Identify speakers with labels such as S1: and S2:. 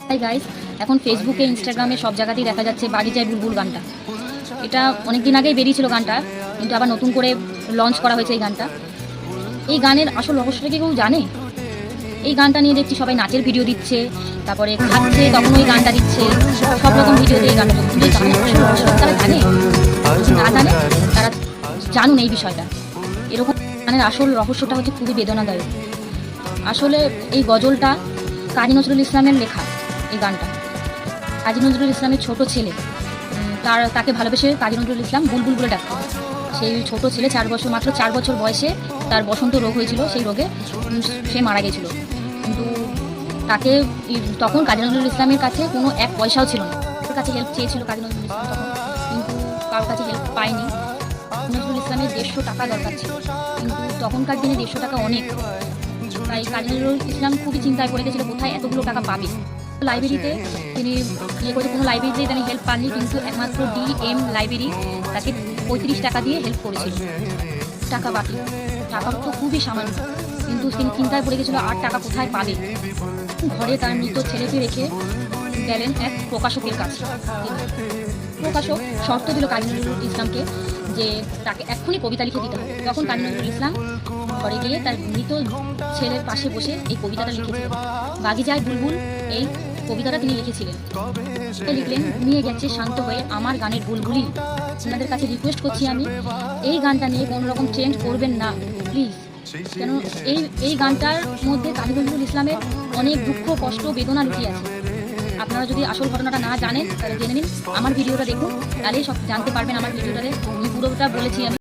S1: Hi guys, এখন ফেসবুকে ইনস্টাগ্রামে সব জায়গাতেই দেখা যাচ্ছে বাড়ি যায় বুলবুল গানটা। এটা অনেক দিন আগেই বেরিয়েছিল গানটা, কিন্তু আবার নতুন করে লঞ্চ করা হয়েছে এই গানটা। এই গানের আসল রহস্যটা কি কেউ জানে? এই গানটা নিয়ে দেখছি সবাই নাচের ভিডিও দিচ্ছে, তারপরে খাচ্ছে তখন ওই গানটা দিচ্ছে, সব রকম ভিডিওতে এই গানটা। কিন্তু এই গানের আসল রহস্যটা তারা জানে? না জানে তারা জানুন এই বিষয়টা। এরকম গানের আসল রহস্যটা হচ্ছে খুবই বেদনাদায়ক। আসলে এই গজলটা কাজী নজরুল ইসলামের লেখা। এই গানটা কাজী নজরুল ইসলামের ছোট ছেলে, তাকে ভালোবেসে কাজী নজরুল ইসলাম বুলবুল বলে ডাকত। সেই ছোট ছেলে মাত্র 4 বছর বয়সে তার বসন্ত রোগ হয়েছিল, সেই রোগে সে মারা গেছিল। কিন্তু তাকে তখন কাজী নজরুল ইসলামের কাছে কোনো 1 পয়সাও ছিল না। ওর কাছে হেল্প চেয়েছিল কাজী নজরুল ইসলাম তখন, কিন্তু কারোর কাছে হেল্প পায়নি। নজরুল ইসলামের 150 টাকা দরকার ছিল, কিন্তু তখনকার দিনে 150 টাকা অনেক। তাই কাজী নজরুল ইসলাম খুবই চিন্তায় পড়ে গেছিল কোথায় এতগুলো টাকা পাবে। লাইব্রেরিতে তিনি করে কোনো লাইব্রেরিতে তিনি হেল্প পাননি, কিন্তু একমাত্র DM লাইব্রেরি তাকে 35 টাকা দিয়ে হেল্প করেছিল। টাকা বাকি, টাকা তো খুবই সামান্য, কিন্তু তিনি চিন্তায় পড়ে গেছিল আর টাকা কোথায় পাবে। ঘরে তার মৃত ছেলেকে রেখে গেলেন এক প্রকাশকের কাছে। প্রকাশক শর্ত দিল কাজী নজরুল ইসলামকে যে তাকে এক্ষুনি কবিতা লিখে দিতে হবে। তখন কাজী নজরুল ইসলাম ঘরে গিয়ে তার মৃত ছেলের পাশে বসে এই কবিতাটা লিখেছিলেন। বাগি যায় বুলবুল, এই কবিতাটা তিনি লিখেছিলেন। লিখলেন, ঘুমিয়ে গেছে শান্ত হয়ে আমার গানের বুলবুলি। আপনাদের কাছে রিকোয়েস্ট করছি আমি, এই গানটা নিয়ে কোনো রকম ট্রেন্ড করবেন না প্লিজ। কেন এই গানটার মধ্যে কাজী নজরুল ইসলামের অনেক দুঃখ, কষ্ট, বেদনা লুকিয়ে আছে। আপনারা যদি আসল ঘটনাটা না জানেন তাহলে জেনে নিন, আমার ভিডিওটা দেখুন, তাহলেই সব জানতে পারবেন। আমার ভিডিওটাতে পুরোটা বলেছি আমি।